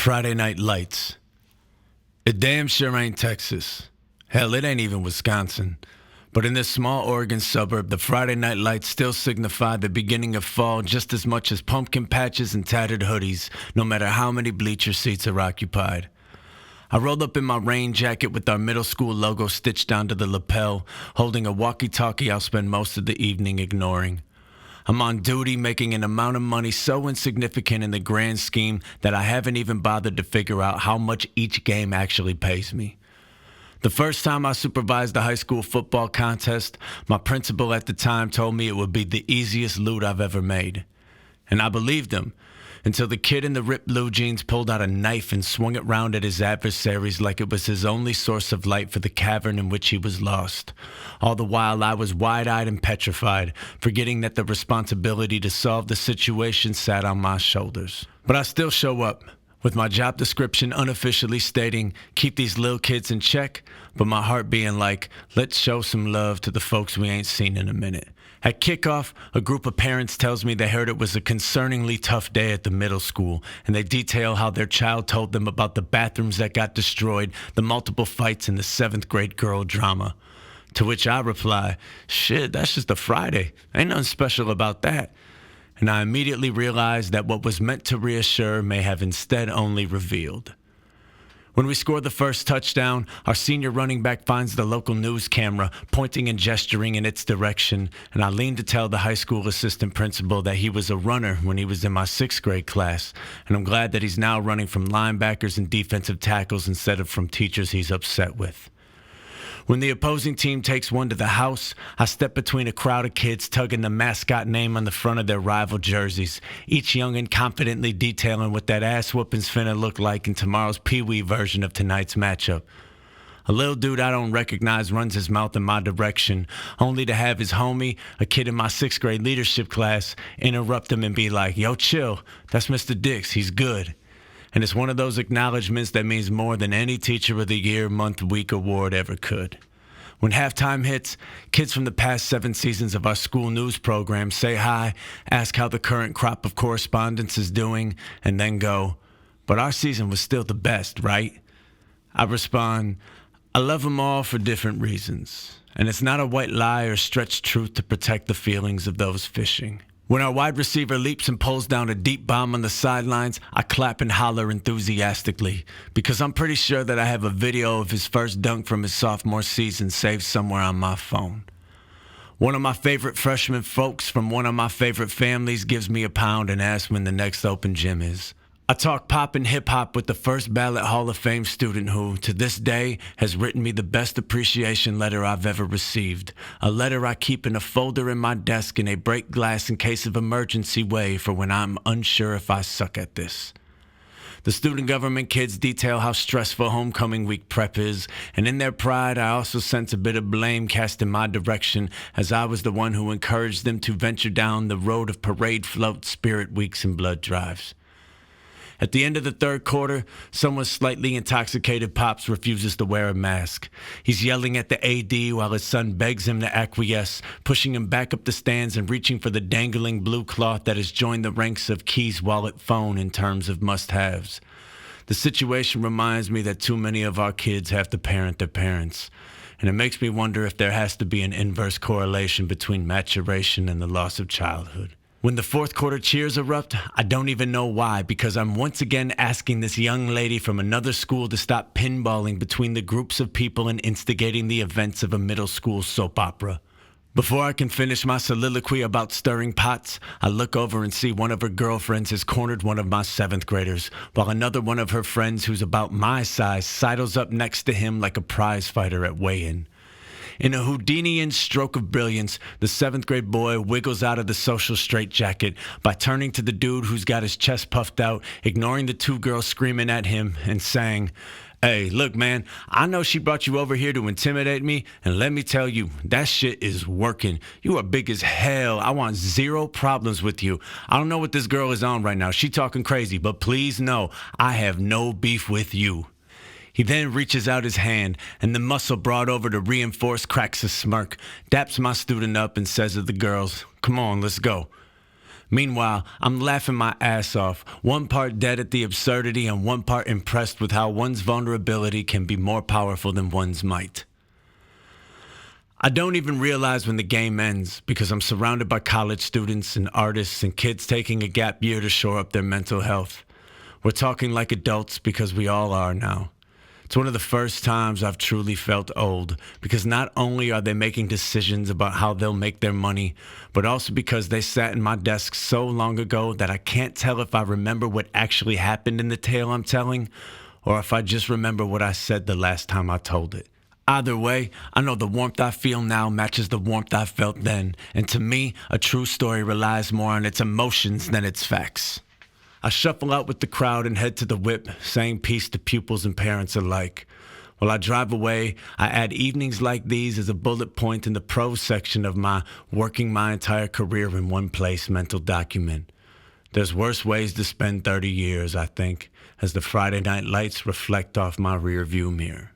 Friday Night Lights. It damn sure ain't Texas. Hell, it ain't even Wisconsin. But in this small Oregon suburb, the Friday Night Lights still signify the beginning of fall just as much as pumpkin patches and tattered hoodies, no matter how many bleacher seats are occupied. I rolled up in my rain jacket with our middle school logo stitched onto the lapel, holding a walkie-talkie I'll spend most of the evening ignoring. I'm on duty making an amount of money so insignificant in the grand scheme that I haven't even bothered to figure out how much each game actually pays me. The first time I supervised a high school football contest, my principal at the time told me it would be the easiest loot I've ever made. And I believed him, until the kid in the ripped blue jeans pulled out a knife and swung it round at his adversaries like it was his only source of light for the cavern in which he was lost. All the while I was wide-eyed and petrified, forgetting that the responsibility to solve the situation sat on my shoulders. But I still show up, with my job description unofficially stating, keep these little kids in check, but my heart being like, let's show some love to the folks we ain't seen in a minute. At kickoff, a group of parents tells me they heard it was a concerningly tough day at the middle school, and they detail how their child told them about the bathrooms that got destroyed, the multiple fights, and the 7th grade girl drama. To which I reply, shit, that's just a Friday. Ain't nothing special about that. And I immediately realized that what was meant to reassure may have instead only revealed. When we scored the first touchdown, our senior running back finds the local news camera, pointing and gesturing in its direction, and I leaned to tell the high school assistant principal that he was a runner when he was in my 6th grade class, and I'm glad that he's now running from linebackers and defensive tackles instead of from teachers he's upset with. When the opposing team takes one to the house, I step between a crowd of kids tugging the mascot name on the front of their rival jerseys, each youngin' confidently detailing what that ass whooping's finna look like in tomorrow's Pee-wee version of tonight's matchup. A little dude I don't recognize runs his mouth in my direction, only to have his homie, a kid in my 6th grade leadership class, interrupt him and be like, yo, chill, that's Mr. Dix, he's good. And it's one of those acknowledgments that means more than any Teacher of the Year, Month, Week award ever could. When halftime hits, kids from the past 7 seasons of our school news program say hi, ask how the current crop of correspondence is doing, and then go, but our season was still the best, right? I respond, I love them all for different reasons, and it's not a white lie or stretched truth to protect the feelings of those fishing. When our wide receiver leaps and pulls down a deep bomb on the sidelines, I clap and holler enthusiastically, because I'm pretty sure that I have a video of his first dunk from his sophomore season saved somewhere on my phone. One of my favorite freshman folks from one of my favorite families gives me a pound and asks when the next open gym is. I talk pop and hip-hop with the first ballot Hall of Fame student who, to this day, has written me the best appreciation letter I've ever received. A letter I keep in a folder in my desk in a break glass in case of emergency way for when I'm unsure if I suck at this. The student government kids detail how stressful homecoming week prep is, and in their pride, I also sense a bit of blame cast in my direction as I was the one who encouraged them to venture down the road of parade floats, spirit weeks, and blood drives. At the end of the third quarter, someone slightly intoxicated pops refuses to wear a mask. He's yelling at the AD while his son begs him to acquiesce, pushing him back up the stands and reaching for the dangling blue cloth that has joined the ranks of keys, wallet, phone in terms of must-haves. The situation reminds me that too many of our kids have to parent their parents, and it makes me wonder if there has to be an inverse correlation between maturation and the loss of childhood. When the fourth quarter cheers erupt, I don't even know why, because I'm once again asking this young lady from another school to stop pinballing between the groups of people and instigating the events of a middle school soap opera. Before I can finish my soliloquy about stirring pots, I look over and see one of her girlfriends has cornered one of my 7th graders, while another one of her friends who's about my size sidles up next to him like a prize fighter at weigh-in. In a Houdinian stroke of brilliance, the 7th grade boy wiggles out of the social straitjacket by turning to the dude who's got his chest puffed out, ignoring the 2 girls screaming at him, and saying, hey, look, man, I know she brought you over here to intimidate me, and let me tell you, that shit is working. You are big as hell. I want 0 problems with you. I don't know what this girl is on right now. She talking crazy, but please know, I have no beef with you. He then reaches out his hand, and the muscle brought over to reinforce cracks a smirk, daps my student up, and says to the girls, come on, let's go. Meanwhile, I'm laughing my ass off, one part dead at the absurdity and one part impressed with how one's vulnerability can be more powerful than one's might. I don't even realize when the game ends because I'm surrounded by college students and artists and kids taking a gap year to shore up their mental health. We're talking like adults because we all are now. It's one of the first times I've truly felt old because not only are they making decisions about how they'll make their money, but also because they sat in my desk so long ago that I can't tell if I remember what actually happened in the tale I'm telling or if I just remember what I said the last time I told it. Either way, I know the warmth I feel now matches the warmth I felt then, and to me, a true story relies more on its emotions than its facts. I shuffle out with the crowd and head to the whip, saying peace to pupils and parents alike. While I drive away, I add evenings like these as a bullet point in the prose section of my working my entire career in one place mental document. There's worse ways to spend 30 years, I think, as the Friday night lights reflect off my rear view mirror.